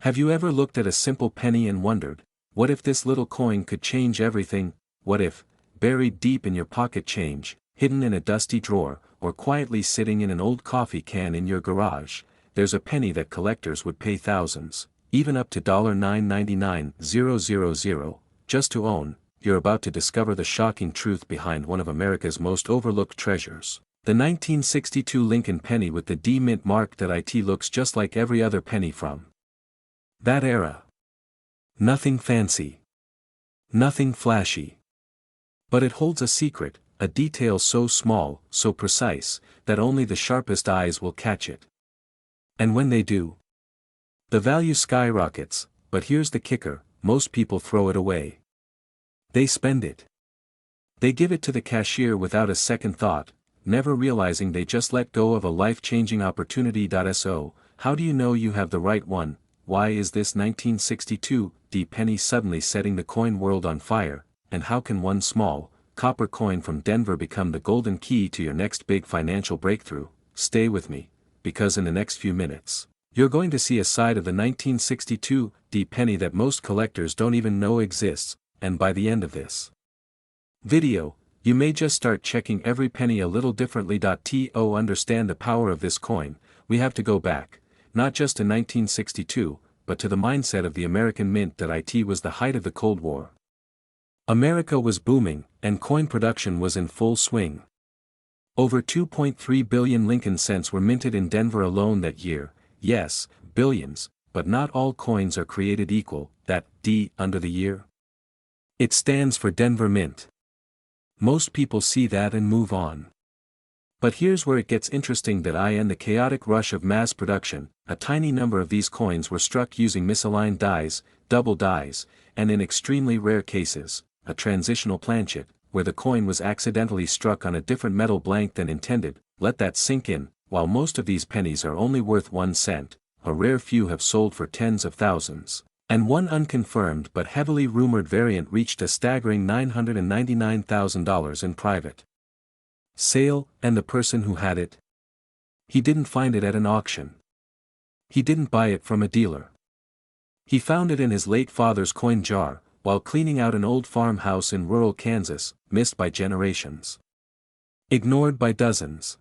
Have you ever looked at a simple penny and wondered, what if this little coin could change everything? What if, buried deep in your pocket change, hidden in a dusty drawer, or quietly sitting in an old coffee can in your garage, there's a penny that collectors would pay thousands, even up to $999,000, just to own? You're about to discover the shocking truth behind one of America's most overlooked treasures. The 1962 Lincoln penny with the D mint mark that it looks just like every other penny from that era. Nothing fancy. Nothing flashy. But it holds a secret, a detail so small, so precise, that only the sharpest eyes will catch it. And when they do, the value skyrockets. But here's the kicker, most people throw it away. They spend it. They give it to the cashier without a second thought, never realizing they just let go of a life-changing opportunity. So, how do you know you have the right one? Why is this 1962 D penny suddenly setting the coin world on fire, and how can one small, copper coin from Denver become the golden key to your next big financial breakthrough? Stay with me, because in the next few minutes, you're going to see a side of the 1962 D penny that most collectors don't even know exists, and by the end of this video, you may just start checking every penny a little differently. To understand the power of this coin, we have to go back, not just to 1962, but to the mindset of the American mint. That it was the height of the Cold War. America was booming, and coin production was in full swing. Over 2.3 billion Lincoln cents were minted in Denver alone that year. Yes, billions, but not all coins are created equal. That D under the year, it stands for Denver Mint. Most people see that and move on. But here's where it gets interesting. That in the chaotic rush of mass production, a tiny number of these coins were struck using misaligned dies, double dies, and in extremely rare cases, a transitional planchet, where the coin was accidentally struck on a different metal blank than intended. Let that sink in. While most of these pennies are only worth 1 cent, a rare few have sold for tens of thousands, and one unconfirmed but heavily rumored variant reached a staggering $999,000 in private sale. And the person who had it? He didn't find it at an auction. He didn't buy it from a dealer. He found it in his late father's coin jar, while cleaning out an old farmhouse in rural Kansas, missed by generations, ignored by dozens,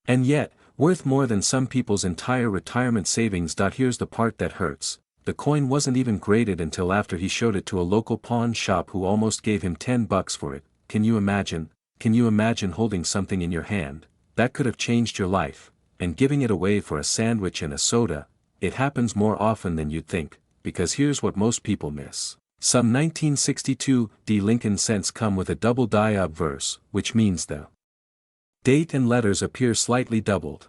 and yet, worth more than some people's entire retirement savings. Here's the part that hurts. The coin wasn't even graded until after he showed it to a local pawn shop who almost gave him $10 for it. Can you imagine? Can you imagine holding something in your hand that could have changed your life, and giving it away for a sandwich and a soda? It happens more often than you'd think, because here's what most people miss. Some 1962 D Lincoln cents come with a double die obverse, which means the date and letters appear slightly doubled.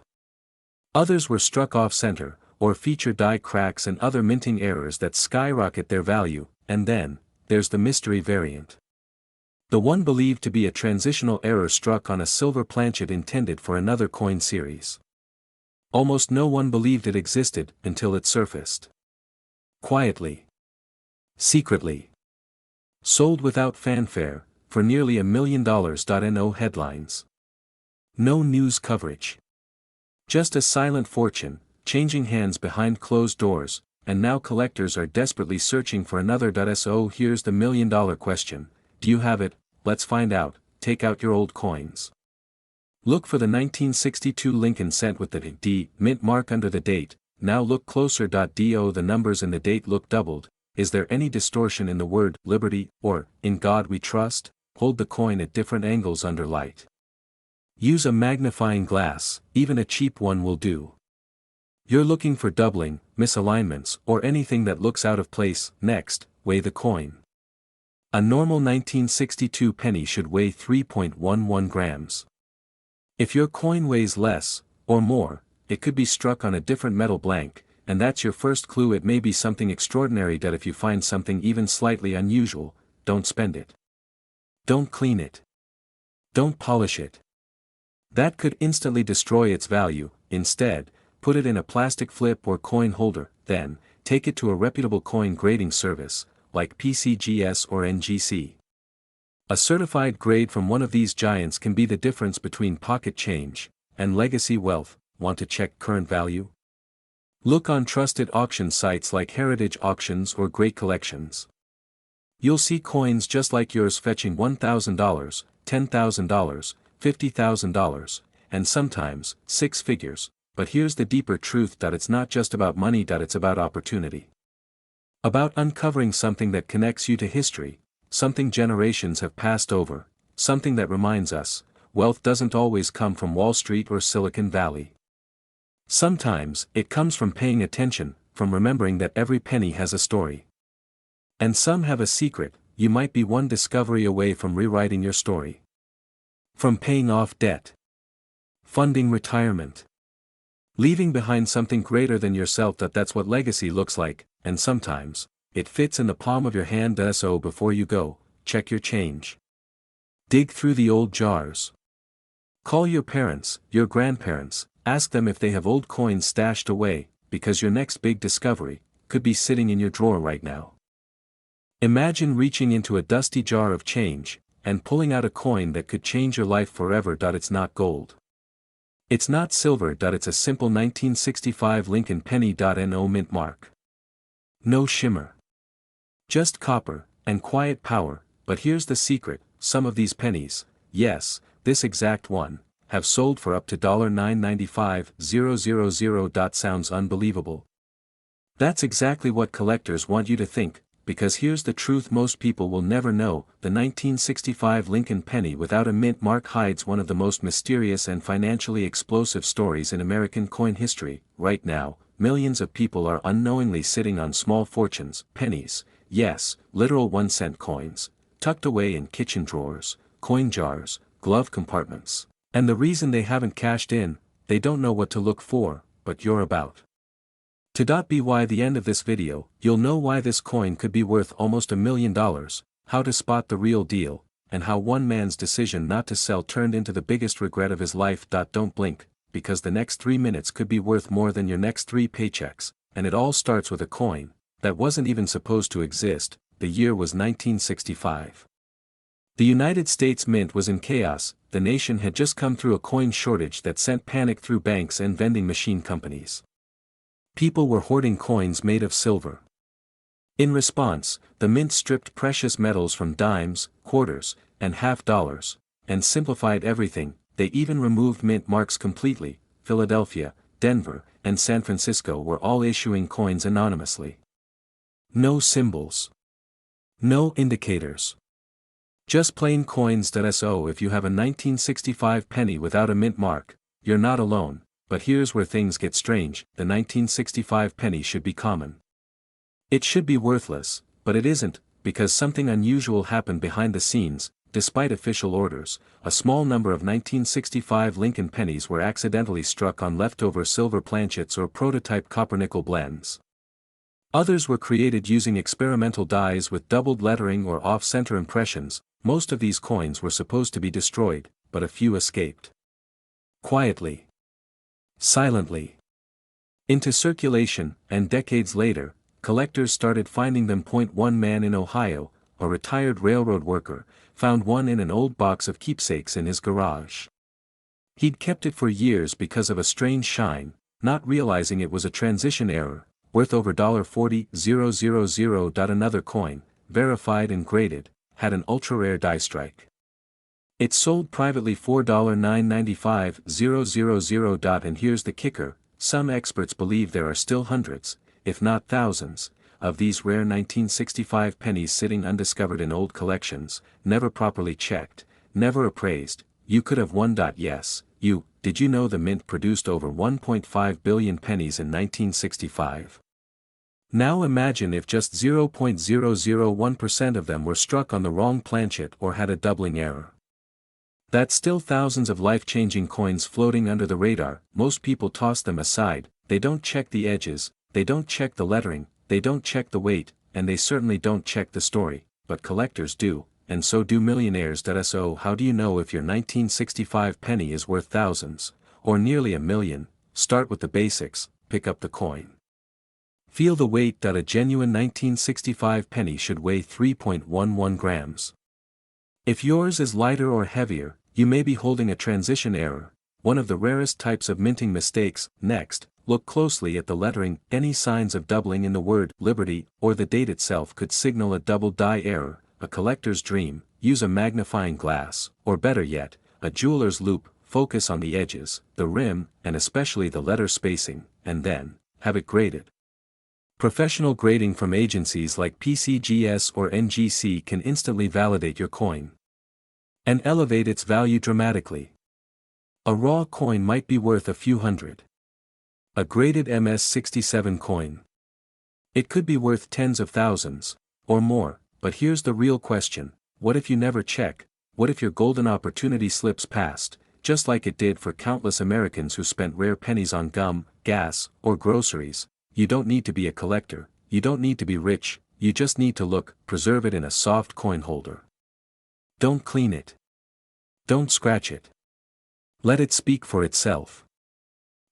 Others were struck off center, or feature die cracks and other minting errors that skyrocket their value. And then, there's the mystery variant. The one believed to be a transitional error struck on a silver planchet intended for another coin series. Almost no one believed it existed until it surfaced. Quietly. Secretly. Sold without fanfare, for nearly $1 million. No headlines. No news coverage. Just a silent fortune, changing hands behind closed doors, and now collectors are desperately searching for another. So here's the $1 million question. Do you have it? Let's find out. Take out your old coins. Look for the 1962 Lincoln cent with the D mint mark under the date. Now look closer. Do the numbers in the date look doubled? Is there any distortion in the word liberty or in God we trust? Hold the coin at different angles under light. Use a magnifying glass, even a cheap one will do. You're looking for doubling, misalignments, or anything that looks out of place. Next, weigh the coin. A normal 1962 penny should weigh 3.11 grams. If your coin weighs less, or more, it could be struck on a different metal blank, and that's your first clue. It may be something extraordinary. If you find something even slightly unusual, don't spend it. Don't clean it. Don't polish it. That could instantly destroy its value. Instead, put it in a plastic flip or coin holder, then, take it to a reputable coin grading service, like PCGS or NGC. A certified grade from one of these giants can be the difference between pocket change and legacy wealth. Want to check current value? Look on trusted auction sites like Heritage Auctions or Great Collections. You'll see coins just like yours fetching $1,000, $10,000, $50,000, and sometimes, six figures, but here's the deeper truth that it's not just about money, that it's about opportunity. About uncovering something that connects you to history, something generations have passed over, something that reminds us, wealth doesn't always come from Wall Street or Silicon Valley. Sometimes, it comes from paying attention, from remembering that every penny has a story. And some have a secret. You might be one discovery away from rewriting your story. From paying off debt, funding retirement, leaving behind something greater than yourself. That's what legacy looks like, and sometimes, it fits in the palm of your hand. So before you go, check your change. Dig through the old jars. Call your parents, your grandparents, ask them if they have old coins stashed away, because your next big discovery could be sitting in your drawer right now. Imagine reaching into a dusty jar of change, and pulling out a coin that could change your life forever. It's not gold. It's not silver. It's a simple 1965 Lincoln penny. No mint mark. No shimmer. Just copper, and quiet power. But here's the secret, some of these pennies, yes, this exact one, have sold for up to $995,000. Sounds unbelievable. That's exactly what collectors want you to think, because here's the truth most people will never know. The 1965 Lincoln penny without a mint mark hides one of the most mysterious and financially explosive stories in American coin history. Right now, millions of people are unknowingly sitting on small fortunes, pennies, yes, literal 1-cent coins, tucked away in kitchen drawers, coin jars, glove compartments. And the reason they haven't cashed in, they don't know what to look for, but you're about to. By the end of this video, you'll know why this coin could be worth almost $1 million, how to spot the real deal, and how one man's decision not to sell turned into the biggest regret of his life. Don't blink, because the next 3 minutes could be worth more than your next 3 paychecks, and it all starts with a coin that wasn't even supposed to exist. The year was 1965. The United States Mint was in chaos. The nation had just come through a coin shortage that sent panic through banks and vending machine companies. People were hoarding coins made of silver. In response, the mint stripped precious metals from dimes, quarters, and half dollars, and simplified everything. They even removed mint marks completely. Philadelphia, Denver, and San Francisco were all issuing coins anonymously. No symbols. No indicators. Just plain coins. So if you have a 1965 penny without a mint mark, you're not alone, but here's where things get strange. The 1965 penny should be common. It should be worthless, but it isn't, because something unusual happened behind the scenes. Despite official orders, a small number of 1965 Lincoln pennies were accidentally struck on leftover silver planchets or prototype copper-nickel blends. Others were created using experimental dies with doubled lettering or off-center impressions. Most of these coins were supposed to be destroyed, but a few escaped quietly, silently, into circulation, and decades later, collectors started finding them. One man in Ohio, a retired railroad worker, found one in an old box of keepsakes in his garage. He'd kept it for years because of a strange shine, not realizing it was a transition error, worth over $40,000. Another coin, verified and graded, had an ultra-rare die strike. It sold privately for $995,000. And here's the kicker, some experts believe there are still hundreds, if not thousands, of these rare 1965 pennies sitting undiscovered in old collections, never properly checked, never appraised. You could have won. Yes, you. Did you know the mint produced over 1.5 billion pennies in 1965? Now imagine if just 0.001% of them were struck on the wrong planchet or had a doubling error. That's still thousands of life-changing coins floating under the radar. Most people toss them aside. They don't check the edges, they don't check the lettering, they don't check the weight, and they certainly don't check the story, but collectors do, and so do millionaires. So how do you know if your 1965 penny is worth thousands, or nearly $1 million? Start with the basics, pick up the coin. Feel the weight. A genuine 1965 penny should weigh 3.11 grams. If yours is lighter or heavier, you may be holding a transition error, one of the rarest types of minting mistakes. Next, look closely at the lettering. Any signs of doubling in the word liberty or the date itself could signal a double die error, a collector's dream. Use a magnifying glass, or better yet, a jeweler's loupe. Focus on the edges, the rim, and especially the letter spacing, and then have it graded. Professional grading from agencies like PCGS or NGC can instantly validate your coin and elevate its value dramatically. A raw coin might be worth a few hundred. A graded MS-67 coin, it could be worth tens of thousands, or more. But here's the real question: what if you never check? What if your golden opportunity slips past, just like it did for countless Americans who spent rare pennies on gum, gas, or groceries? You don't need to be a collector, you don't need to be rich, you just need to look. Preserve it in a soft coin holder. Don't clean it. Don't scratch it. Let it speak for itself.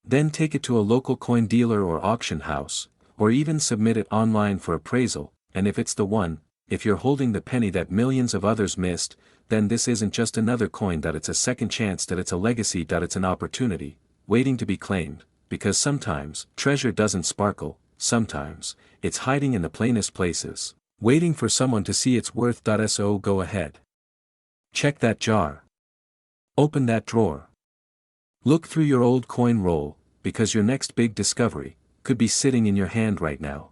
Then take it to a local coin dealer or auction house, or even submit it online for appraisal, and if it's the one, if you're holding the penny that millions of others missed, then this isn't just another coin, that it's a second chance, that it's a legacy, that it's an opportunity, waiting to be claimed. Because sometimes, treasure doesn't sparkle, sometimes, it's hiding in the plainest places, waiting for someone to see its worth. So go ahead. Check that jar. Open that drawer. Look through your old coin roll, because your next big discovery could be sitting in your hand right now.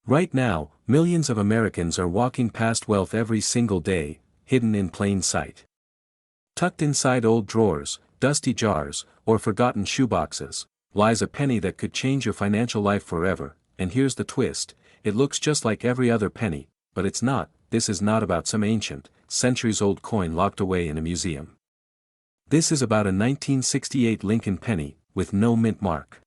Right now, millions of Americans are walking past wealth every single day, hidden in plain sight. Tucked inside old drawers, dusty jars, or forgotten shoeboxes, lies a penny that could change your financial life forever. And here's the twist: it looks just like every other penny, but it's not. This is not about some ancient, centuries-old coin locked away in a museum. This is about a 1968 Lincoln penny, with no mint mark.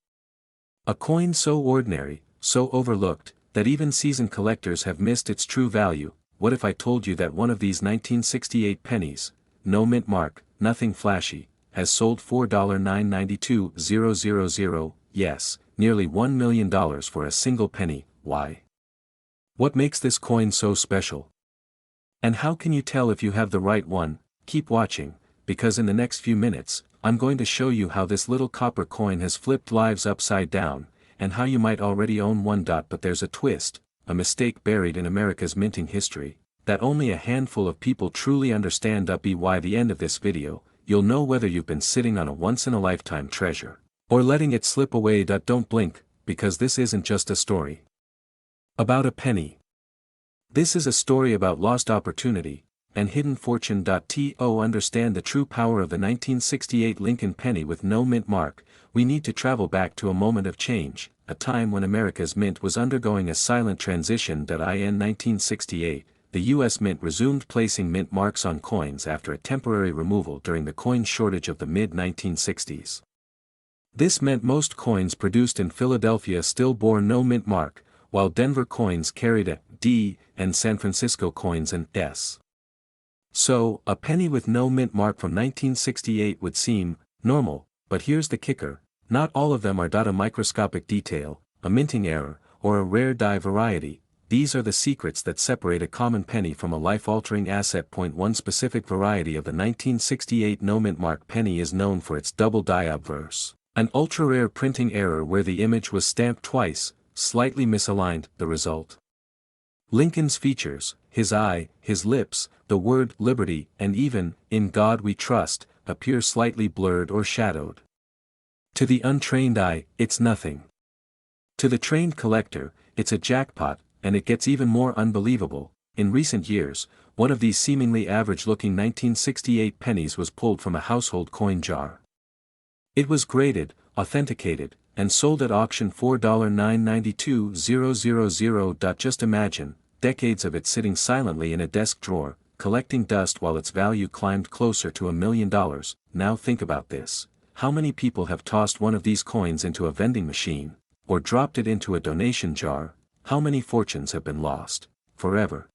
A coin so ordinary, so overlooked, that even seasoned collectors have missed its true value. What if I told you that one of these 1968 pennies, no mint mark, nothing flashy, has sold for $992,000, yes, nearly $1 million for a single penny? Why? What makes this coin so special? And how can you tell if you have the right one? Keep watching, because in the next few minutes, I'm going to show you how this little copper coin has flipped lives upside down, and how you might already own one. But there's a twist, a mistake buried in America's minting history, that only a handful of people truly understand. By the end of this video, you'll know whether you've been sitting on a once-in-a-lifetime treasure, or letting it slip away. Don't blink, because this isn't just a story about a penny. This is a story about lost opportunity and hidden fortune. To understand the true power of the 1968 Lincoln penny with no mint mark, we need to travel back to a moment of change, a time when America's mint was undergoing a silent transition. In 1968, the U.S. Mint resumed placing mint marks on coins after a temporary removal during the coin shortage of the mid-1960s. This meant most coins produced in Philadelphia still bore no mint mark, while Denver coins carried a D and San Francisco coins an S. So, a penny with no mint mark from 1968 would seem normal, but here's the kicker: not all of them are. A microscopic detail, a minting error, or a rare die variety. These are the secrets that separate a common penny from a life-altering asset. One specific variety of the 1968 no mint mark penny is known for its double die obverse, an ultra-rare printing error where the image was stamped twice, slightly misaligned. The result: Lincoln's features, his eye, his lips, the word liberty, and even, in God we trust, appear slightly blurred or shadowed. To the untrained eye, it's nothing. To the trained collector, it's a jackpot. And it gets even more unbelievable. In recent years, one of these seemingly average-looking 1968 pennies was pulled from a household coin jar. It was graded, authenticated, and sold at auction for $992,000. Just imagine, decades of it sitting silently in a desk drawer, collecting dust while its value climbed closer to $1 million. Now think about this: how many people have tossed one of these coins into a vending machine, or dropped it into a donation jar? How many fortunes have been lost forever?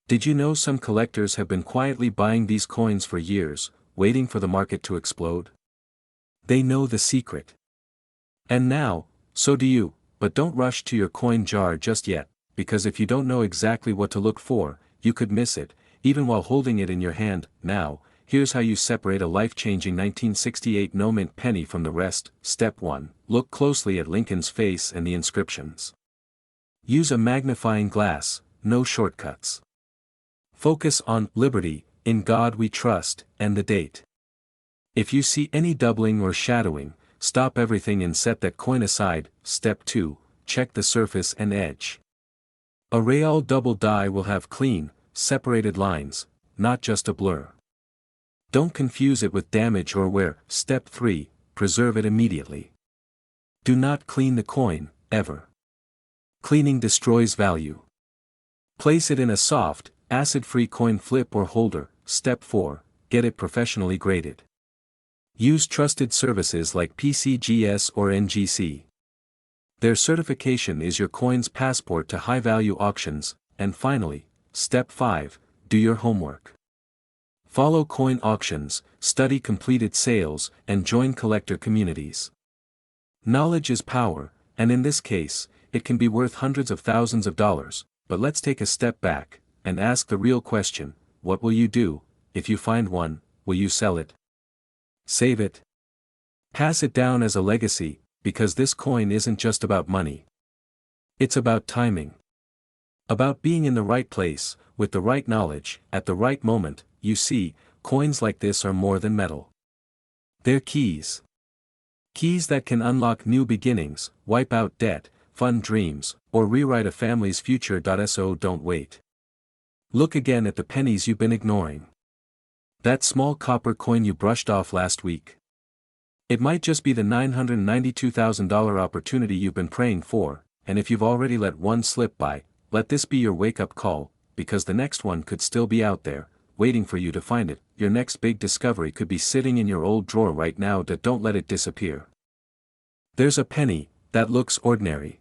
Did you know some collectors have been quietly buying these coins for years, waiting for the market to explode? They know the secret. And now, so do you. But don't rush to your coin jar just yet, because if you don't know exactly what to look for, you could miss it, even while holding it in your hand. Now, here's how you separate a life-changing 1968 no-mint penny from the rest. Step 1. Look closely at Lincoln's face and the inscriptions. Use a magnifying glass, no shortcuts. Focus on "Liberty, in God we trust," and the date. If you see any doubling or shadowing, stop everything and set that coin aside. Step 2. Check the surface and edge. A real double die will have clean, separated lines, not just a blur. Don't confuse it with damage or wear. Step 3. Preserve it immediately. Do not clean the coin, ever. Cleaning destroys value. Place it in a soft, acid-free coin flip or holder. Step 4. Get it professionally graded. Use trusted services like PCGS or NGC. Their certification is your coin's passport to high-value auctions. And finally, Step 5. Do your homework. Follow coin auctions, study completed sales, and join collector communities. Knowledge is power, and in this case, it can be worth hundreds of thousands of dollars. But let's take a step back and ask the real question: what will you do if you find one? Will you sell it? Save it? Pass it down as a legacy, because this coin isn't just about money. It's about timing. About being in the right place, with the right knowledge, at the right moment. You see, coins like this are more than metal. They're keys. Keys that can unlock new beginnings, wipe out debt, fund dreams, or rewrite a family's future. So don't wait. Look again at the pennies you've been ignoring. That small copper coin you brushed off last week. It might just be the $992,000 opportunity you've been praying for, and if you've already let one slip by, let this be your wake-up call, because the next one could still be out there, waiting for you to find it. Your next big discovery could be sitting in your old drawer right now. Don't let it disappear. There's a penny that looks ordinary.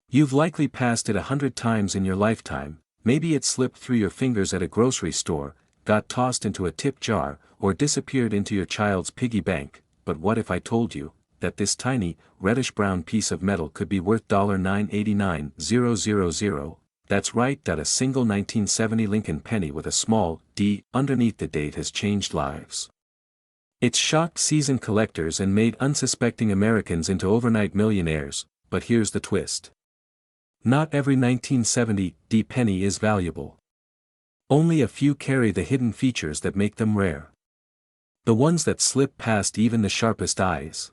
You've likely passed it 100 times in your lifetime. Maybe it slipped through your fingers at a grocery store, got tossed into a tip jar, or disappeared into your child's piggy bank. But what if I told you that this tiny, reddish-brown piece of metal could be worth $989,000? That's right, that a single 1970 Lincoln penny with a small d underneath the date has changed lives. It's shocked seasoned collectors and made unsuspecting Americans into overnight millionaires. But here's the twist. Not every 1970 D penny is valuable. Only a few carry the hidden features that make them rare. The ones that slip past even the sharpest eyes.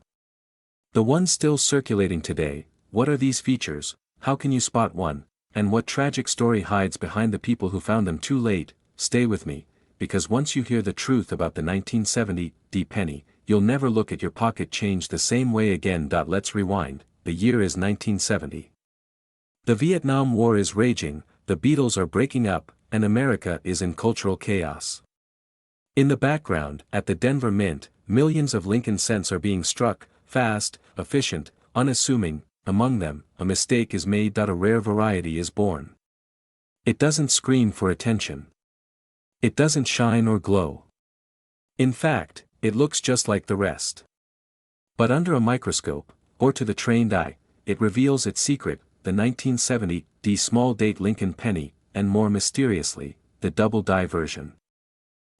The ones still circulating today. What are these features? How can you spot one? And what tragic story hides behind the people who found them too late? Stay with me, because once you hear the truth about the 1970 D penny, you'll never look at your pocket change the same way again. Let's rewind. The year is 1970. The Vietnam War is raging, the Beatles are breaking up, and America is in cultural chaos. In the background, at the Denver Mint, millions of Lincoln cents are being struck, fast, efficient, unassuming. Among them, a mistake is made. A rare variety is born. It doesn't scream for attention. It doesn't shine or glow. In fact, it looks just like the rest. But under a microscope, or to the trained eye, it reveals its secret: the 1970 D small date Lincoln penny, and more mysteriously, the double die version.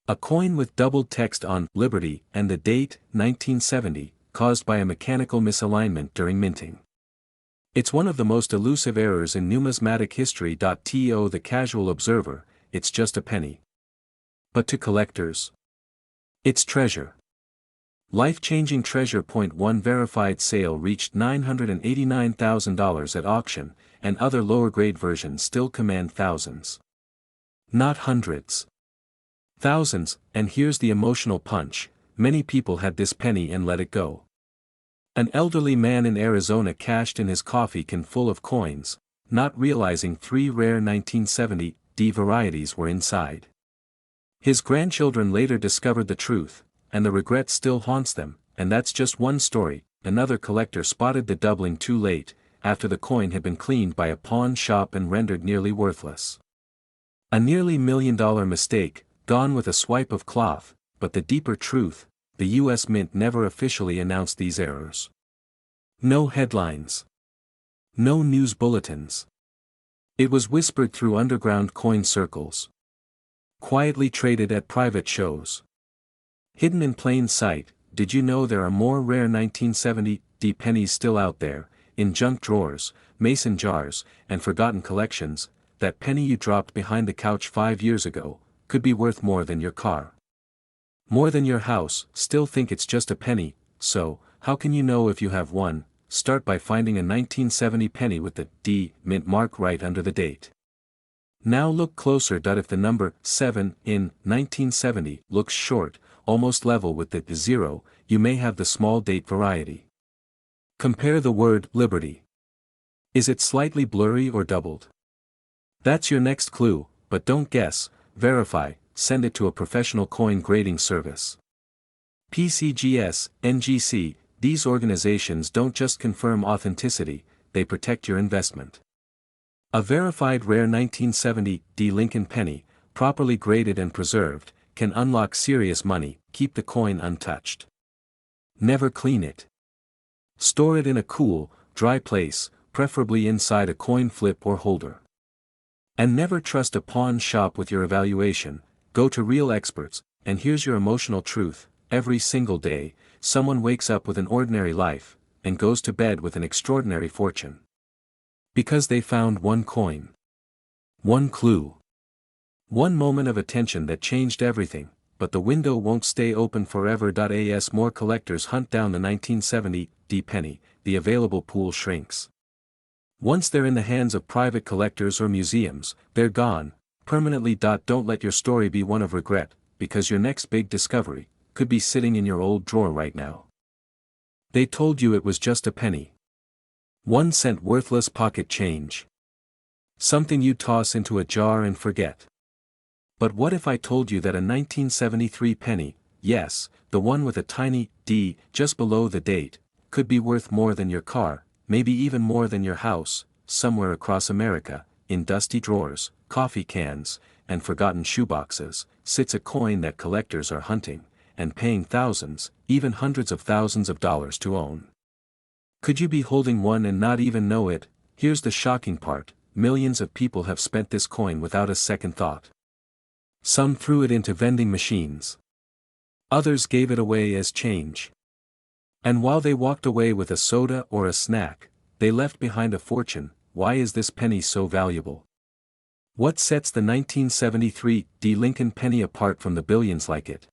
A coin with doubled text on "Liberty" and the date, 1970, caused by a mechanical misalignment during minting. It's one of the most elusive errors in numismatic history. To the casual observer, it's just a penny. But to collectors, it's treasure. Life-changing treasure. One verified sale reached $989,000 at auction, and other lower-grade versions still command thousands. Not hundreds. Thousands. And here's the emotional punch: many people had this penny and let it go. An elderly man in Arizona cashed in his coffee can full of coins, not realizing 3 rare 1970 D varieties were inside. His grandchildren later discovered the truth, and the regret still haunts them. And that's just one story. Another collector spotted the doubling too late, after the coin had been cleaned by a pawn shop and rendered nearly worthless. A nearly $1 million mistake, gone with a swipe of cloth. But the deeper truth: the U.S. Mint never officially announced these errors. No headlines. No news bulletins. It was whispered through underground coin circles. Quietly traded at private shows. Hidden in plain sight, did you know there are more rare 1970 pennies still out there, in junk drawers, mason jars, and forgotten collections? That penny you dropped behind the couch 5 years ago could be worth more than your car. More than your house. Still think it's just a penny, so, how can you know if you have one? Start by finding a 1970 penny with the D mint mark right under the date. Now look closer. If the number 7 in 1970 looks short, almost level with the 0, you may have the small date variety. Compare the word liberty. Is it slightly blurry or doubled? That's your next clue, but don't guess, verify, send it to a professional coin grading service. PCGS, NGC, these organizations don't just confirm authenticity, they protect your investment. A verified rare 1970 Lincoln penny, properly graded and preserved, can unlock serious money. Keep the coin untouched. Never clean it. Store it in a cool, dry place, preferably inside a coin flip or holder. And never trust a pawn shop with your evaluation. Go to real experts. And here's your emotional truth: every single day, someone wakes up with an ordinary life, and goes to bed with an extraordinary fortune. Because they found one coin. One clue. One moment of attention that changed everything. But the window won't stay open forever. As more collectors hunt down the 1970 penny, the available pool shrinks. Once they're in the hands of private collectors or museums, they're gone, permanently. Don't let your story be one of regret, because your next big discovery could be sitting in your old drawer right now. They told you it was just a penny. 1 cent worthless pocket change. Something you toss into a jar and forget. But what if I told you that a 1973 penny, yes, the one with a tiny D just below the date, could be worth more than your car, maybe even more than your house? Somewhere across America, in dusty drawers, coffee cans, and forgotten shoeboxes, sits a coin that collectors are hunting, and paying thousands, even hundreds of thousands of dollars to own. Could you be holding one and not even know it? Here's the shocking part: millions of people have spent this coin without a second thought. Some threw it into vending machines. Others gave it away as change. And while they walked away with a soda or a snack, they left behind a fortune. Why is this penny so valuable? What sets the 1973 Lincoln penny apart from the billions like it?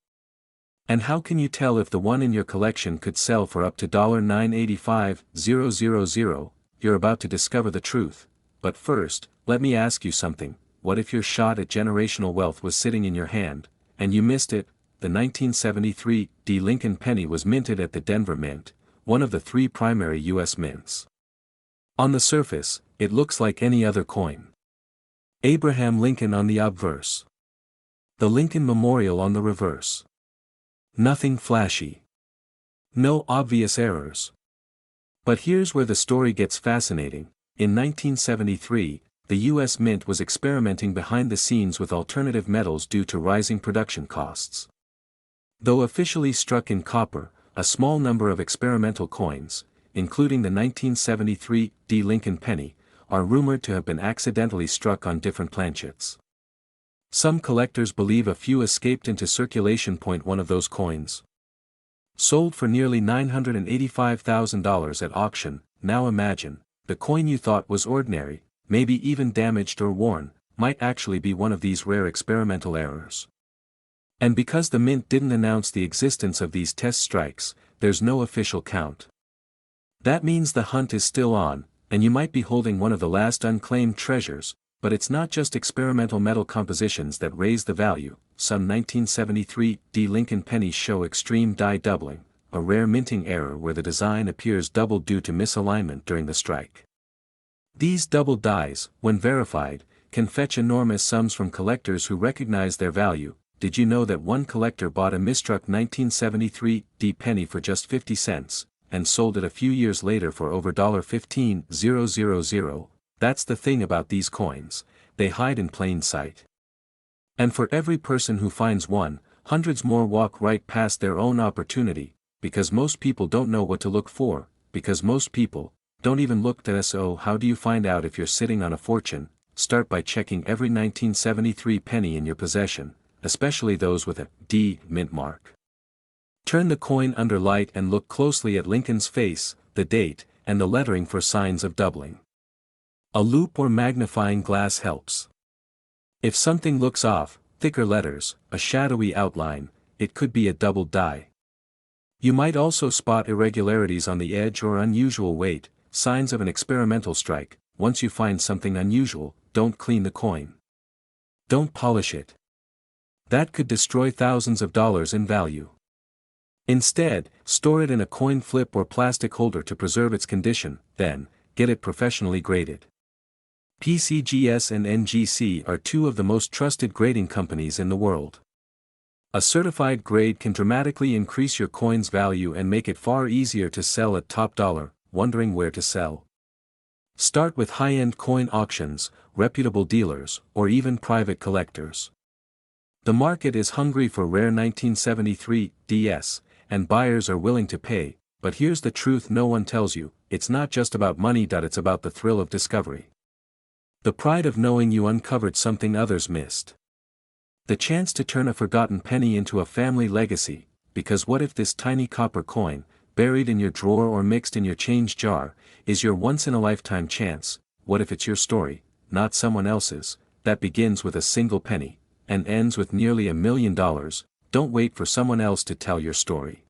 And how can you tell if the one in your collection could sell for up to $985,000? You're about to discover the truth. But first, let me ask you something. What if your shot at generational wealth was sitting in your hand, and you missed it? The 1973 Lincoln penny was minted at the Denver Mint, one of the 3 primary U.S. mints. On the surface, it looks like any other coin. Abraham Lincoln on the obverse. The Lincoln Memorial on the reverse. Nothing flashy. No obvious errors. But here's where the story gets fascinating. In 1973, the U.S. Mint was experimenting behind the scenes with alternative metals due to rising production costs. Though officially struck in copper, a small number of experimental coins, including the 1973 Lincoln penny, are rumored to have been accidentally struck on different planchets. Some collectors believe a few escaped into circulation. One of those coins sold for nearly $985,000 at auction. Now imagine, the coin you thought was ordinary, maybe even damaged or worn, might actually be one of these rare experimental errors. And because the mint didn't announce the existence of these test strikes, there's no official count. That means the hunt is still on, and you might be holding one of the last unclaimed treasures. But it's not just experimental metal compositions that raise the value. Some 1973 Lincoln pennies show extreme die doubling, a rare minting error where the design appears doubled due to misalignment during the strike. These doubled dies, when verified, can fetch enormous sums from collectors who recognize their value. Did you know that one collector bought a misstruck 1973 penny for just 50 cents, and sold it a few years later for over $15,000? That's the thing about these coins, they hide in plain sight. And for every person who finds one, hundreds more walk right past their own opportunity, because most people don't know what to look for, because most people don't even look. So how do you find out if you're sitting on a fortune? Start by checking every 1973 penny in your possession, especially those with a D mint mark. Turn the coin under light and look closely at Lincoln's face, the date, and the lettering for signs of doubling. A loupe or magnifying glass helps. If something looks off, thicker letters, a shadowy outline, it could be a doubled die. You might also spot irregularities on the edge or unusual weight, signs of an experimental strike. Once you find something unusual, don't clean the coin. Don't polish it. That could destroy thousands of dollars in value. Instead, store it in a coin flip or plastic holder to preserve its condition, then, get it professionally graded. PCGS and NGC are two of the most trusted grading companies in the world. A certified grade can dramatically increase your coin's value and make it far easier to sell at top dollar. Wondering where to sell? Start with high-end coin auctions, reputable dealers, or even private collectors. The market is hungry for rare 1973 DS, and buyers are willing to pay, but here's the truth no one tells you: it's not just about money. It's about the thrill of discovery. The pride of knowing you uncovered something others missed. The chance to turn a forgotten penny into a family legacy, because what if this tiny copper coin, buried in your drawer or mixed in your change jar, is your once-in-a-lifetime chance? What if it's your story, not someone else's, that begins with a single penny, and ends with nearly $1 million? Don't wait for someone else to tell your story.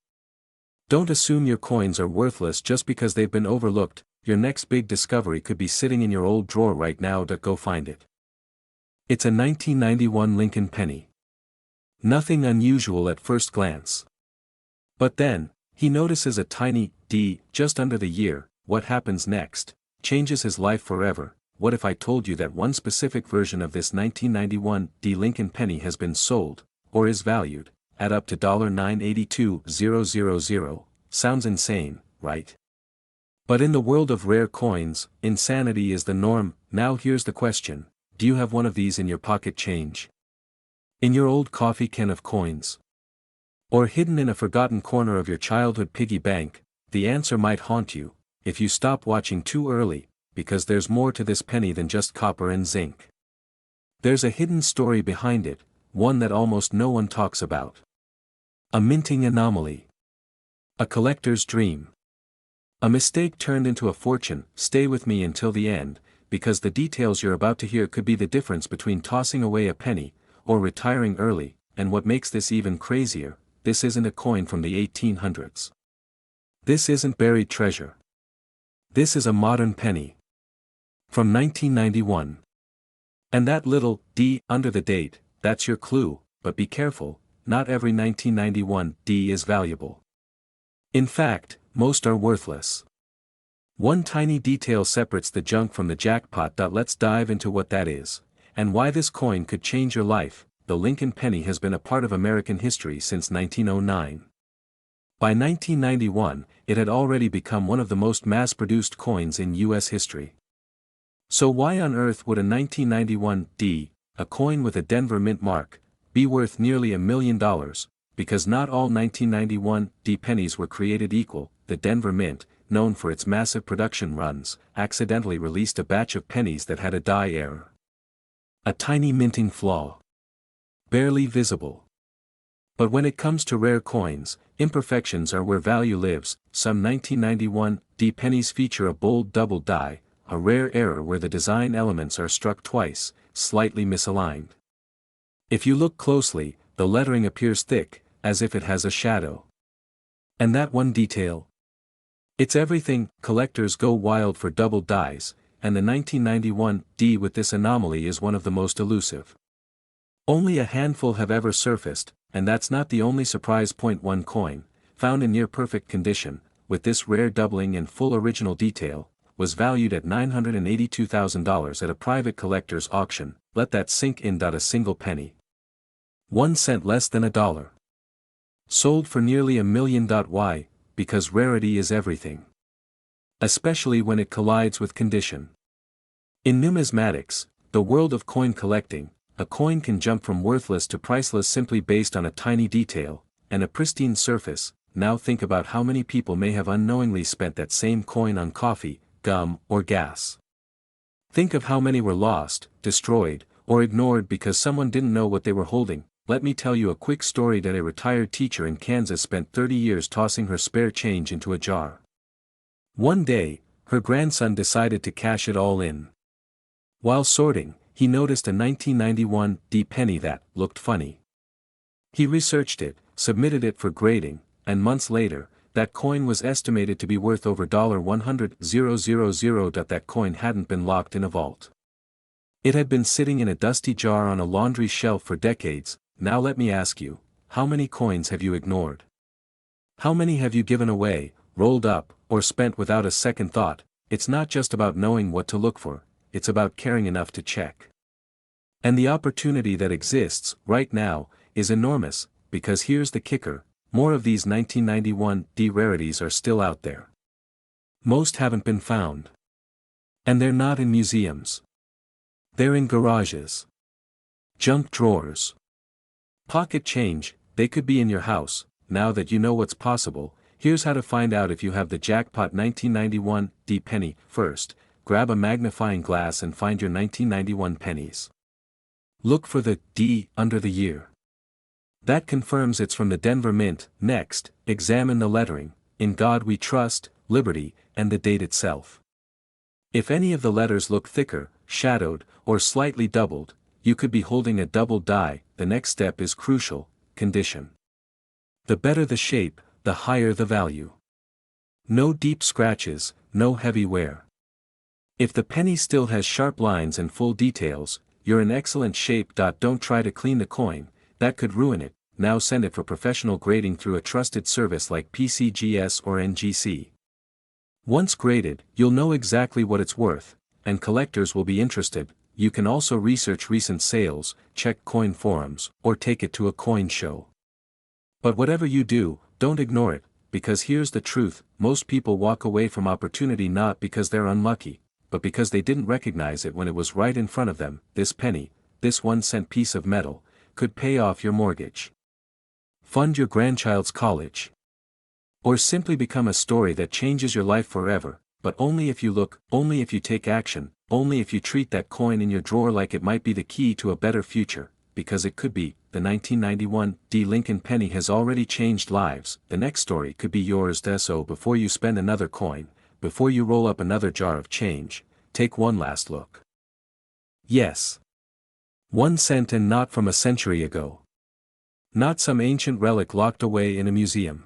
Don't assume your coins are worthless just because they've been overlooked. Your next big discovery could be sitting in your old drawer right now. Go find it. It's a 1991 Lincoln penny. Nothing unusual at first glance. But then, he notices a tiny D just under the year. What happens next changes his life forever. What if I told you that one specific version of this 1991 D Lincoln penny has been sold, or is valued, at up to $982,000? Sounds insane, right? But in the world of rare coins, insanity is the norm. Now here's the question: do you have one of these in your pocket change? In your old coffee can of coins? Or hidden in a forgotten corner of your childhood piggy bank? The answer might haunt you, if you stop watching too early, because there's more to this penny than just copper and zinc. There's a hidden story behind it, one that almost no one talks about. A minting anomaly. A collector's dream. A mistake turned into a fortune. Stay with me until the end, because the details you're about to hear could be the difference between tossing away a penny, or retiring early. And what makes this even crazier, this isn't a coin from the 1800s. This isn't buried treasure. This is a modern penny. From 1991. And that little D under the date, that's your clue. But be careful, not every 1991 D is valuable. In fact, most are worthless. One tiny detail separates the junk from the jackpot. Let's dive into what that is, and why this coin could change your life. The Lincoln penny has been a part of American history since 1909. By 1991, it had already become one of the most mass-produced coins in U.S. history. So why on earth would a 1991 D, a coin with a Denver Mint mark, be worth nearly $1 million? Because not all 1991 D pennies were created equal. The Denver Mint, known for its massive production runs, accidentally released a batch of pennies that had a die error. A tiny minting flaw. Barely visible. But when it comes to rare coins, imperfections are where value lives. Some 1991 D pennies feature a bold double die, a rare error where the design elements are struck twice, slightly misaligned. If you look closely, the lettering appears thick, as if it has a shadow. And that one detail? It's everything. Collectors go wild for double dies, and the 1991 D with this anomaly is one of the most elusive. Only a handful have ever surfaced, and that's not the only surprise. Point: one coin, found in near-perfect condition, with this rare doubling and full original detail, was valued at $982,000 at a private collector's auction. Let that sink in. A single penny. 1 cent less than $1. Sold for nearly $1 million. Why? Because rarity is everything. Especially when it collides with condition. In numismatics, the world of coin collecting, a coin can jump from worthless to priceless simply based on a tiny detail, and a pristine surface. Now think about how many people may have unknowingly spent that same coin on coffee, gum, or gas. Think of how many were lost, destroyed, or ignored because someone didn't know what they were holding. let me tell you a quick story that a retired teacher in Kansas spent 30 years tossing her spare change into a jar. One day, her grandson decided to cash it all in. While sorting, he noticed a 1991 penny that looked funny. He researched it, submitted it for grading, and months later, that coin was estimated to be worth over $100,000. That coin hadn't been locked in a vault. It had been sitting in a dusty jar on a laundry shelf for decades. Now let me ask you, how many coins have you ignored? How many have you given away, rolled up, or spent without a second thought? It's not just about knowing what to look for, it's about caring enough to check. And the opportunity that exists, right now, is enormous, because here's the kicker, more of these 1991 rarities are still out there. Most haven't been found. And they're not in museums. They're in garages. Junk drawers. Pocket change, they could be in your house. Now that you know what's possible, here's how to find out if you have the jackpot 1991 penny. First, grab a magnifying glass and find your 1991 pennies. Look for the D under the year. That confirms it's from the Denver Mint. Next, examine the lettering, "In God We Trust," "Liberty," and the date itself. If any of the letters look thicker, shadowed, or slightly doubled, you could be holding a double die. The next step is crucial: condition. The better the shape, the higher the value. No deep scratches, no heavy wear. If the penny still has sharp lines and full details, you're in excellent shape. Don't try to clean the coin, that could ruin it. Now send it for professional grading through a trusted service like PCGS or NGC. Once graded, you'll know exactly what it's worth, and collectors will be interested. You can also research recent sales, check coin forums, or take it to a coin show. But whatever you do, don't ignore it, because here's the truth: most people walk away from opportunity not because they're unlucky, but because they didn't recognize it when it was right in front of them. This penny, this 1-cent piece of metal, could pay off your mortgage, fund your grandchild's college, or simply become a story that changes your life forever. But only if you look, only if you take action, only if you treat that coin in your drawer like it might be the key to a better future, because it could be. The 1991 Lincoln penny has already changed lives. The next story could be yours. So before you spend another coin, before you roll up another jar of change, take one last look. Yes. 1 cent, and not from a century ago. Not some ancient relic locked away in a museum.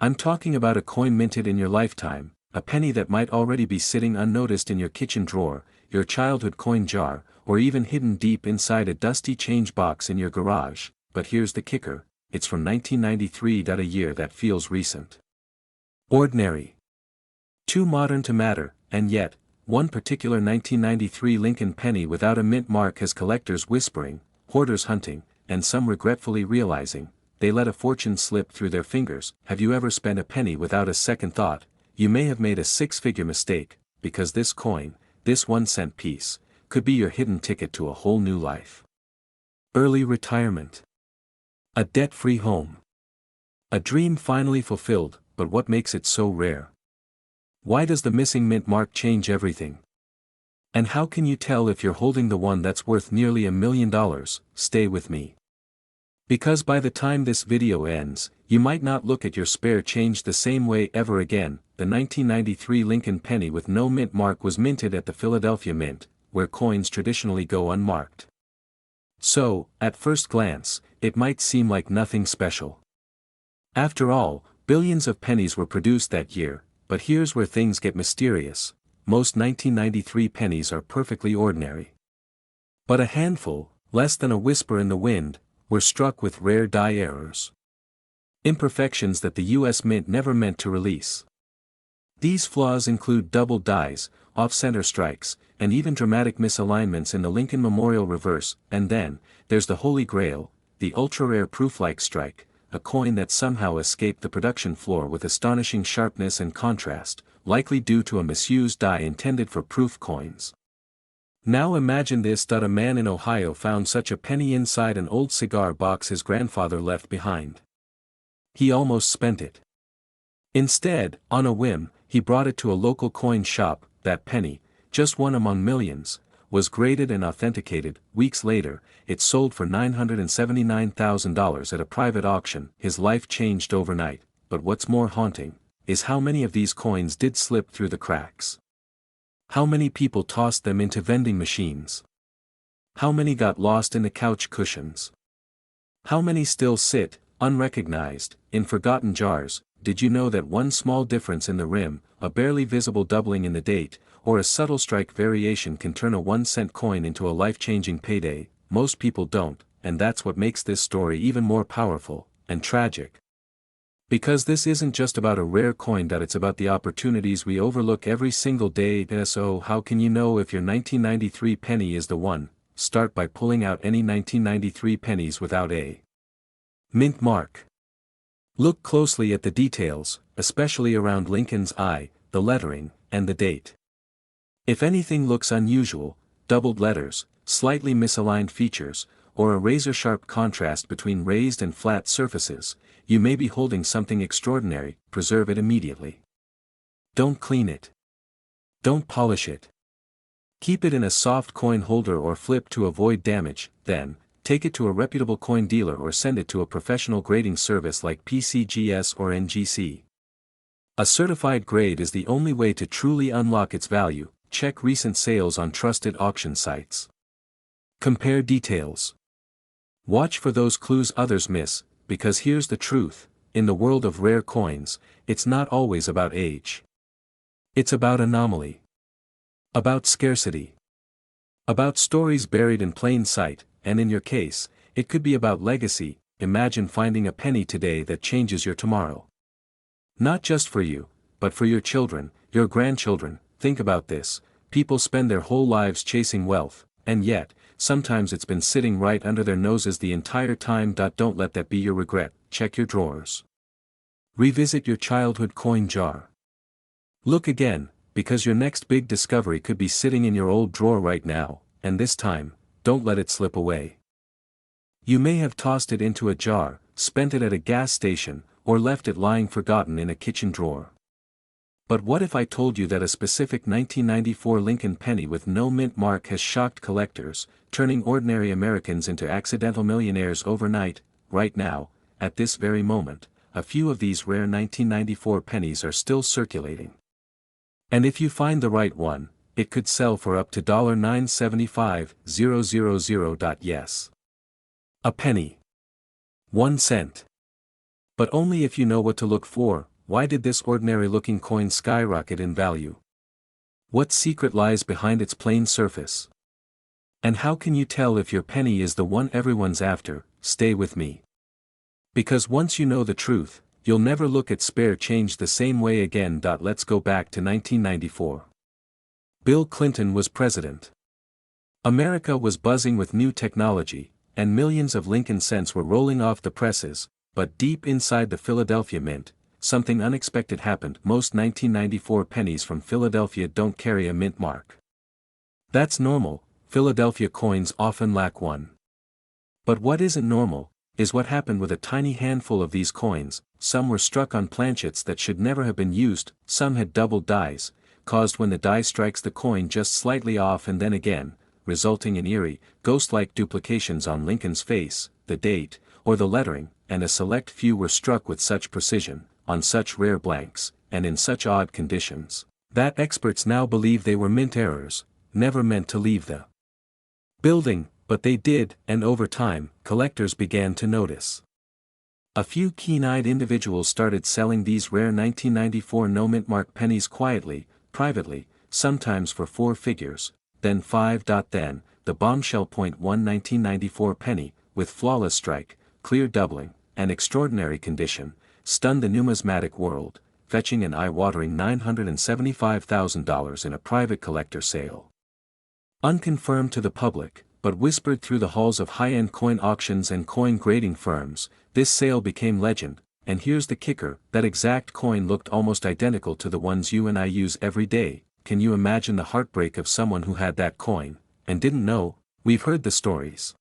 I'm talking about a coin minted in your lifetime, a penny that might already be sitting unnoticed in your kitchen drawer, your childhood coin jar, or even hidden deep inside a dusty change box in your garage. But here's the kicker: it's from 1993. A year that feels recent. Ordinary. Too modern to matter, and yet, one particular 1993 Lincoln penny without a mint mark has collectors whispering, hoarders hunting, and some regretfully realizing they let a fortune slip through their fingers. Have you ever spent a penny without a second thought? You may have made a 6-figure mistake, because this coin, this 1-cent piece, could be your hidden ticket to a whole new life. Early retirement. A debt-free home. A dream finally fulfilled. But what makes it so rare? Why does the missing mint mark change everything? And how can you tell if you're holding the one that's worth nearly $1 million? Stay with me. Because by the time this video ends, you might not look at your spare change the same way ever again. The 1993 Lincoln penny with no mint mark was minted at the Philadelphia Mint, where coins traditionally go unmarked. So, at first glance, it might seem like nothing special. After all, billions of pennies were produced that year. But here's where things get mysterious: most 1993 pennies are perfectly ordinary. But a handful, less than a whisper in the wind, were struck with rare die errors. Imperfections that the U.S. Mint never meant to release. These flaws include double dies, off-center strikes, and even dramatic misalignments in the Lincoln Memorial reverse. And then, there's the Holy Grail, the ultra-rare proof-like strike, a coin that somehow escaped the production floor with astonishing sharpness and contrast, likely due to a misused die intended for proof coins. Now imagine this: a man in Ohio found such a penny inside an old cigar box his grandfather left behind. He almost spent it. Instead, on a whim, he brought it to a local coin shop. That penny, just one among millions, was graded and authenticated. Weeks later, it sold for $979,000 at a private auction. His life changed overnight, but what's more haunting is how many of these coins did slip through the cracks. How many people tossed them into vending machines? How many got lost in the couch cushions? How many still sit, unrecognized, in forgotten jars? Did you know that one small difference in the rim, a barely visible doubling in the date, or a subtle strike variation can turn a 1-cent coin into a life-changing payday? Most people don't, and that's what makes this story even more powerful and tragic. Because this isn't just about a rare coin, it's about the opportunities we overlook every single day. So how can you know if your 1993 penny is the one? Start by pulling out any 1993 pennies without a mint mark. Look closely at the details, especially around Lincoln's eye, the lettering, and the date. If anything looks unusual, doubled letters, slightly misaligned features, or a razor-sharp contrast between raised and flat surfaces, you may be holding something extraordinary. Preserve it immediately. Don't clean it. Don't polish it. Keep it in a soft coin holder or flip to avoid damage. Then, take it to a reputable coin dealer or send it to a professional grading service like PCGS or NGC. A certified grade is the only way to truly unlock its value. Check recent sales on trusted auction sites. Compare details. Watch for those clues others miss, because here's the truth: in the world of rare coins, it's not always about age. It's about anomaly. About scarcity. About stories buried in plain sight, and in your case, it could be about legacy. Imagine finding a penny today that changes your tomorrow. Not just for you, but for your children, your grandchildren. Think about this: people spend their whole lives chasing wealth, and yet, sometimes it's been sitting right under their noses the entire time. Don't let that be your regret. Check your drawers. Revisit your childhood coin jar. Look again, because your next big discovery could be sitting in your old drawer right now, and this time, don't let it slip away. You may have tossed it into a jar, spent it at a gas station, or left it lying forgotten in a kitchen drawer. But what if I told you that a specific 1994 Lincoln penny with no mint mark has shocked collectors, turning ordinary Americans into accidental millionaires overnight? Right now, at this very moment, a few of these rare 1994 pennies are still circulating. And if you find the right one, it could sell for up to $975,000. Yes. A penny. 1 cent. But only if you know what to look for. Why did this ordinary-looking coin skyrocket in value? What secret lies behind its plain surface? And how can you tell if your penny is the one everyone's after? Stay with me. Because once you know the truth, you'll never look at spare change the same way again. Let's go back to 1994. Bill Clinton was president. America was buzzing with new technology, and millions of Lincoln cents were rolling off the presses, but deep inside the Philadelphia Mint, something unexpected happened. Most 1994 pennies from Philadelphia don't carry a mint mark. That's normal. Philadelphia coins often lack one. But what isn't normal is what happened with a tiny handful of these coins. Some were struck on planchets that should never have been used, some had doubled dies, caused when the die strikes the coin just slightly off and then again, resulting in eerie, ghost-like duplications on Lincoln's face, the date, or the lettering, and a select few were struck with such precision, on such rare blanks, and in such odd conditions, that experts now believe they were mint errors, never meant to leave the building, but they did, and over time, collectors began to notice. A few keen-eyed individuals started selling these rare 1994 no-mint mark pennies quietly, privately, sometimes for 4 figures, then 5. Then, the bombshell .1 1994 penny, with flawless strike, clear doubling, and extraordinary condition, stunned the numismatic world, fetching an eye-watering $975,000 in a private collector sale. Unconfirmed to the public, but whispered through the halls of high-end coin auctions and coin grading firms, this sale became legend. And here's the kicker: that exact coin looked almost identical to the ones you and I use every day. Can you imagine the heartbreak of someone who had that coin, and didn't know? We've heard the stories.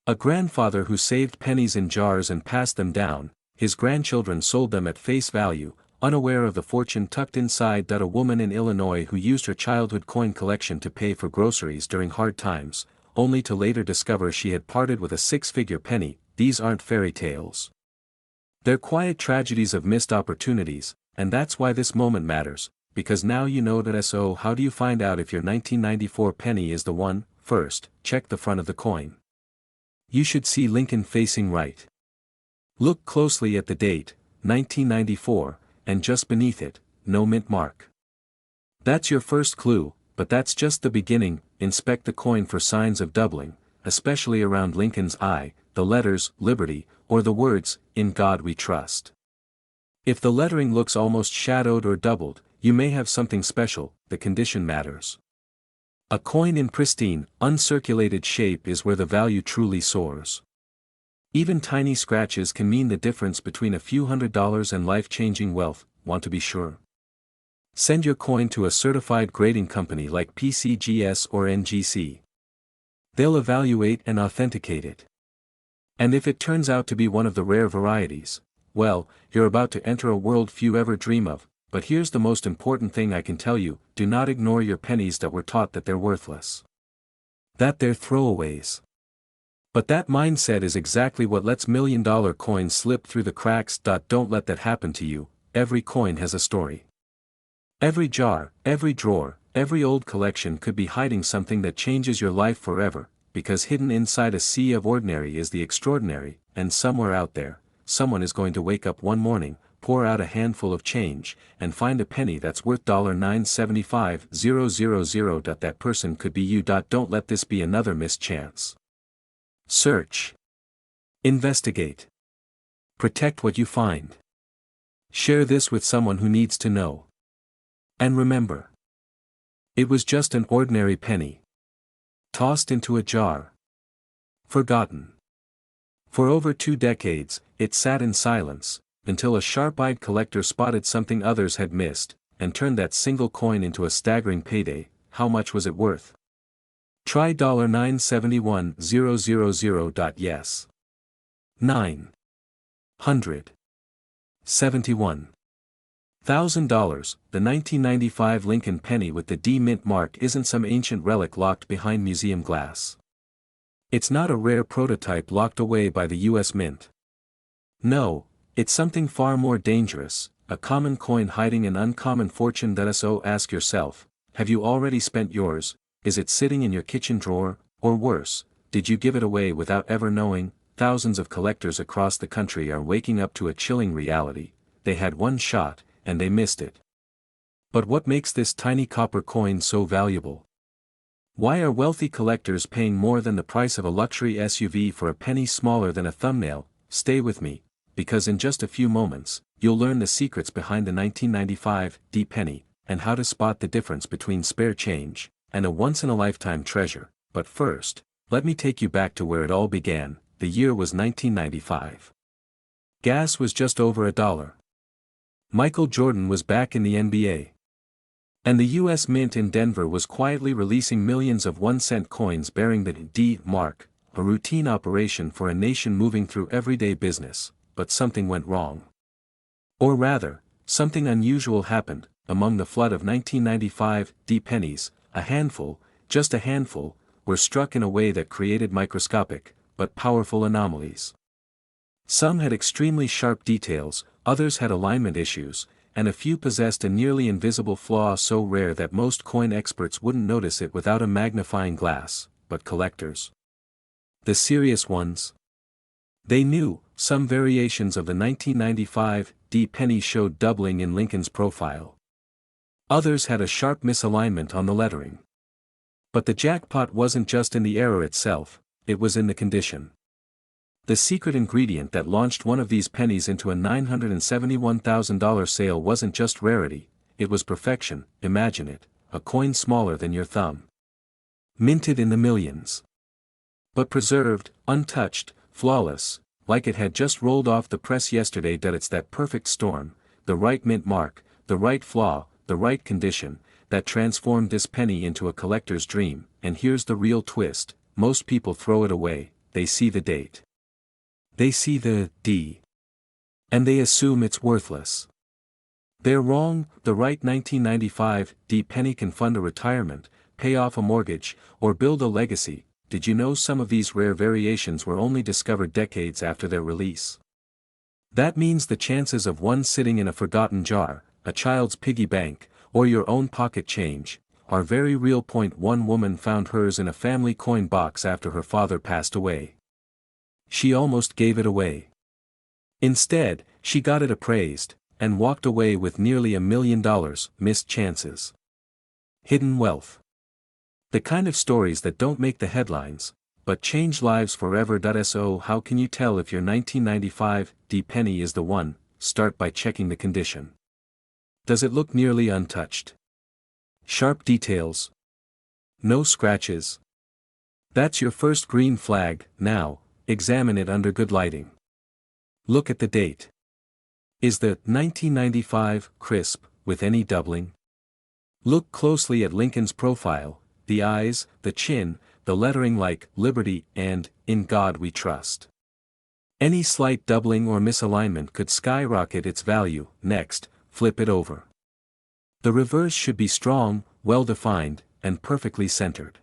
A grandfather who saved pennies in jars and passed them down, his grandchildren sold them at face value, unaware of the fortune tucked inside. A woman in Illinois who used her childhood coin collection to pay for groceries during hard times, only to later discover she had parted with a six-figure penny. These aren't fairy tales. They're quiet tragedies of missed opportunities, and that's why this moment matters, because now you know that. So how do you find out if your 1994 penny is the one? First, check the front of the coin. You should see Lincoln facing right. Look closely at the date, 1994, and just beneath it, no mint mark. That's your first clue, but that's just the beginning. Inspect the coin for signs of doubling, especially around Lincoln's eye, the letters, Liberty, or the words, In God We Trust. If the lettering looks almost shadowed or doubled, you may have something special. The condition matters. A coin in pristine, uncirculated shape is where the value truly soars. Even tiny scratches can mean the difference between a few $100s and life-changing wealth. Want to be sure? Send your coin to a certified grading company like PCGS or NGC. They'll evaluate and authenticate it. And if it turns out to be one of the rare varieties, well, you're about to enter a world few ever dream of. But here's the most important thing I can tell you: do not ignore your pennies that were taught that they're worthless. That they're throwaways. But that mindset is exactly what lets million-dollar coins slip through the cracks. Don't let that happen to you. Every coin has a story. Every jar, every drawer, every old collection could be hiding something that changes your life forever, because hidden inside a sea of ordinary is the extraordinary, and somewhere out there, someone is going to wake up one morning, pour out a handful of change, and find a penny that's worth $975,000. That person could be you. Don't let this be another missed chance. Search. Investigate. Protect what you find. Share this with someone who needs to know. And remember, it was just an ordinary penny. Tossed into a jar. Forgotten. For over 2 decades, it sat in silence, until a sharp-eyed collector spotted something others had missed, and turned that single coin into a staggering payday. How much was it worth? Try $971,000. Yes. $971,000. The 1995 Lincoln penny with the D mint mark isn't some ancient relic locked behind museum glass. It's not a rare prototype locked away by the U.S. Mint. No, it's something far more dangerous, a common coin hiding an uncommon fortune. So ask yourself, have you already spent yours? Is it sitting in your kitchen drawer, or worse, did you give it away without ever knowing? Thousands of collectors across the country are waking up to a chilling reality: they had one shot, and they missed it. But what makes this tiny copper coin so valuable? Why are wealthy collectors paying more than the price of a luxury SUV for a penny smaller than a thumbnail? Stay with me, because in just a few moments, you'll learn the secrets behind the 1995 D penny, and how to spot the difference between spare change and a once-in-a-lifetime treasure. But first, let me take you back to where it all began. The year was 1995. Gas was just over $1. Michael Jordan was back in the NBA. And the U.S. Mint in Denver was quietly releasing millions of 1-cent coins bearing the D mark, a routine operation for a nation moving through everyday business. But something went wrong. Or rather, something unusual happened. Among the flood of 1995 D pennies, a handful, just a handful, were struck in a way that created microscopic, but powerful anomalies. Some had extremely sharp details, others had alignment issues, and a few possessed a nearly invisible flaw so rare that most coin experts wouldn't notice it without a magnifying glass. But collectors, the serious ones, they knew. Some variations of the 1995 D penny showed doubling in Lincoln's profile. Others had a sharp misalignment on the lettering. But the jackpot wasn't just in the error itself, it was in the condition. The secret ingredient that launched one of these pennies into a $971,000 sale wasn't just rarity, it was perfection. Imagine it, a coin smaller than your thumb. Minted in the millions. But preserved, untouched, flawless, like it had just rolled off the press yesterday. It's that perfect storm, the right mint mark, the right flaw, the right condition, that transformed this penny into a collector's dream. And here's the real twist: most people throw it away. They see the date. They see the D. And they assume it's worthless. They're wrong. The right 1995 penny can fund a retirement, pay off a mortgage, or build a legacy. Did you know some of these rare variations were only discovered decades after their release? That means the chances of one sitting in a forgotten jar, a child's piggy bank, or your own pocket change, are very real. One woman found hers in a family coin box after her father passed away. She almost gave it away. Instead, she got it appraised, and walked away with nearly $1 million. Missed chances. Hidden wealth. The kind of stories that don't make the headlines, but change lives forever. So how can you tell if your 1995 penny is the one? Start by checking the condition. Does it look nearly untouched? Sharp details? No scratches? That's your first green flag. Now, examine it under good lighting. Look at the date. Is the 1995 crisp, with any doubling? Look closely at Lincoln's profile, the eyes, the chin, the lettering like Liberty and In God We Trust. Any slight doubling or misalignment could skyrocket its value. Next, flip it over. The reverse should be strong, well-defined, and perfectly centered.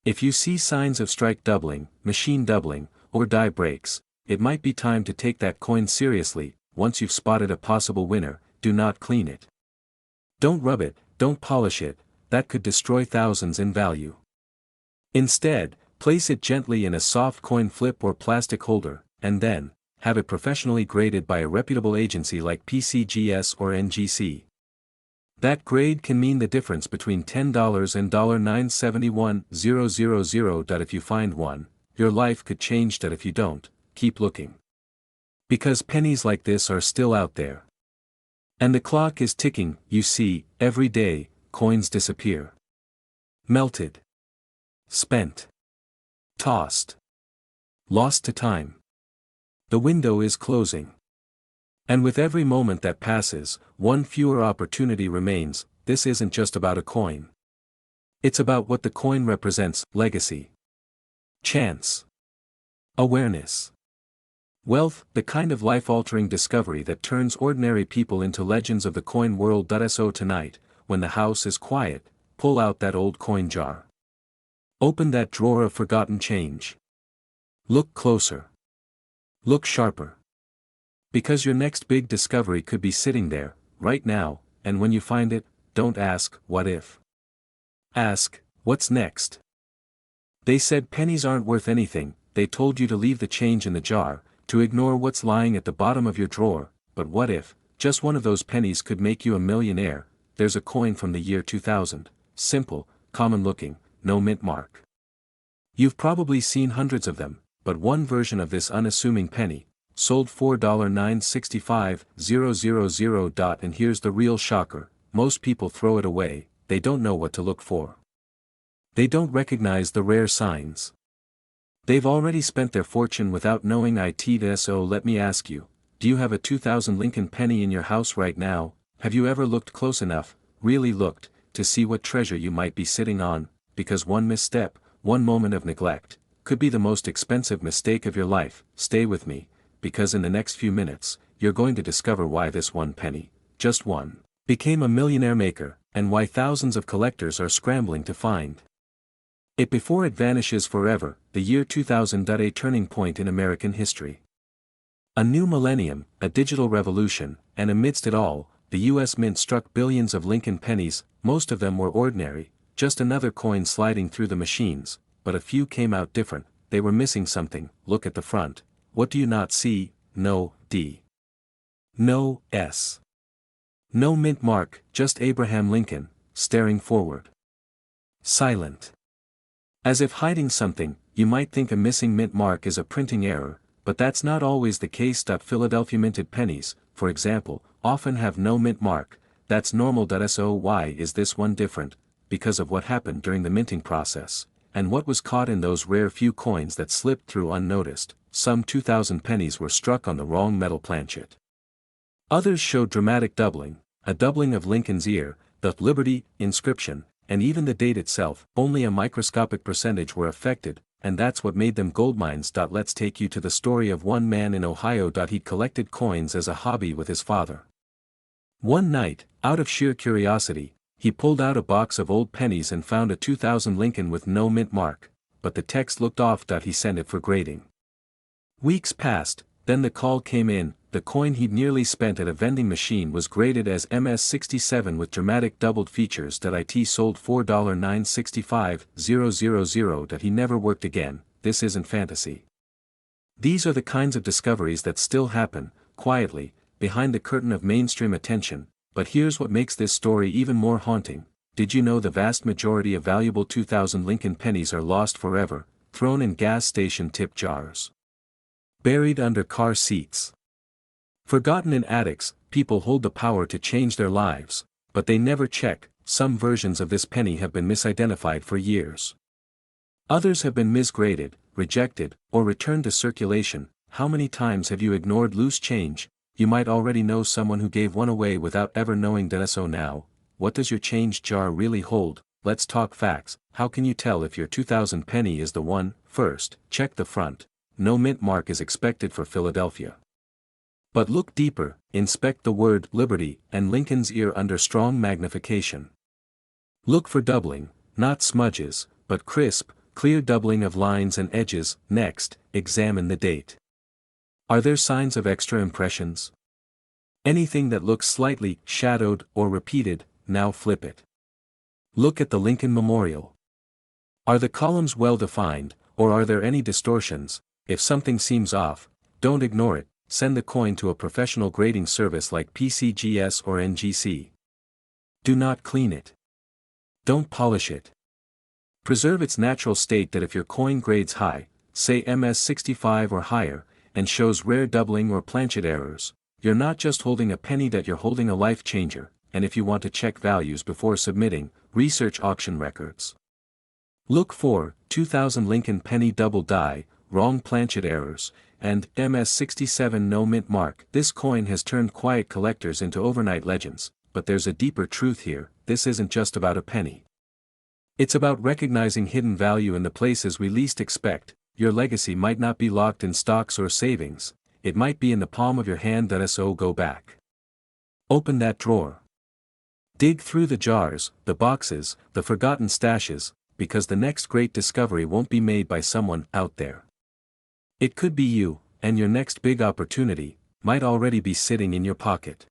If you see signs of strike doubling, machine doubling, or die breaks, it might be time to take that coin seriously. Once you've spotted a possible winner, do not clean it. Don't rub it, don't polish it, that could destroy thousands in value. Instead, place it gently in a soft coin flip or plastic holder, and then, have it professionally graded by a reputable agency like PCGS or NGC. That grade can mean the difference between $10 and $971,000. If you find one, your life could change. If you don't, keep looking. Because pennies like this are still out there. And the clock is ticking. You see, every day, coins disappear. Melted. Spent. Tossed. Lost to time. The window is closing. And with every moment that passes, one fewer opportunity remains. This isn't just about a coin. It's about what the coin represents: legacy, chance, awareness, wealth, the kind of life-altering discovery that turns ordinary people into legends of the coin world. So tonight, when the house is quiet, pull out that old coin jar. Open that drawer of forgotten change. Look closer. Look sharper. Because your next big discovery could be sitting there, right now, and when you find it, don't ask, what if? Ask, what's next? They said pennies aren't worth anything. They told you to leave the change in the jar, to ignore what's lying at the bottom of your drawer. But what if, just one of those pennies could make you a millionaire? There's a coin from the year 2000, simple, common-looking, no mint mark. You've probably seen hundreds of them, but one version of this unassuming penny, sold $4,965,000. And here's the real shocker: most people throw it away. They don't know what to look for. They don't recognize the rare signs. They've already spent their fortune without knowing it. So let me ask you, do you have a 2000 Lincoln penny in your house right now? Have you ever looked close enough, really looked, to see what treasure you might be sitting on? Because one misstep, one moment of neglect, could be the most expensive mistake of your life. Stay with me, because in the next few minutes, you're going to discover why this one penny, just one, became a millionaire maker, and why thousands of collectors are scrambling to find it before it vanishes forever. The year 2000, a turning point in American history. A new millennium, a digital revolution, and amidst it all, the U.S. Mint struck billions of Lincoln pennies. Most of them were ordinary, just another coin sliding through the machines, but a few came out different. They were missing something. Look at the front. What do you not see? No D. No S. No mint mark, just Abraham Lincoln, staring forward. Silent. As if hiding something. You might think a missing mint mark is a printing error, but that's not always the case. Philadelphia minted pennies, for example, often have no mint mark. That's normal. So why is this one different? Because of what happened during the minting process, and what was caught in those rare few coins that slipped through unnoticed. Some 2,000 pennies were struck on the wrong metal planchet. Others showed dramatic doubling, a doubling of Lincoln's ear, the Liberty inscription, and even the date itself. Only a microscopic percentage were affected, and that's what made them goldmines. Let's take you to the story of one man in Ohio. He collected coins as a hobby with his father. One night, out of sheer curiosity, he pulled out a box of old pennies and found a 2000 Lincoln with no mint mark, but the text looked off. He sent it for grading. Weeks passed, then the call came in. The coin he'd nearly spent at a vending machine was graded as MS-67 with dramatic doubled features. It sold $4,965,000. He never worked again. This isn't fantasy. These are the kinds of discoveries that still happen, quietly, behind the curtain of mainstream attention. But here's what makes this story even more haunting. Did you know the vast majority of valuable 2000 Lincoln pennies are lost forever, thrown in gas station tip jars, buried under car seats, forgotten in attics? People hold the power to change their lives, but they never check. Some versions of this penny have been misidentified for years. Others have been misgraded, rejected, or returned to circulation. How many times have you ignored loose change? You might already know someone who gave one away without ever knowing that. So now, what does your change jar really hold? Let's talk facts. How can you tell if your 2000 penny is the one? First, check the front. No mint mark is expected for Philadelphia. But look deeper, inspect the word Liberty and Lincoln's ear under strong magnification. Look for doubling, not smudges, but crisp, clear doubling of lines and edges. Next, examine the date. Are there signs of extra impressions? Anything that looks slightly shadowed or repeated, now flip it. Look at the Lincoln Memorial. Are the columns well defined, or are there any distortions? If something seems off, don't ignore it. Send the coin to a professional grading service like PCGS or NGC. Do not clean it. Don't polish it. Preserve its natural state. That if your coin grades high, say MS-65 or higher, and shows rare doubling or planchet errors, you're not just holding a penny, that you're holding a life changer. And if you want to check values before submitting, research auction records. Look for 2000 Lincoln penny double die, wrong planchet errors, and MS-67 no mint mark. This coin has turned quiet collectors into overnight legends, but there's a deeper truth here. This isn't just about a penny. It's about recognizing hidden value in the places we least expect. Your legacy might not be locked in stocks or savings, it might be in the palm of your hand. So go back. Open that drawer. Dig through the jars, the boxes, the forgotten stashes, because the next great discovery won't be made by someone out there. It could be you, and your next big opportunity might already be sitting in your pocket.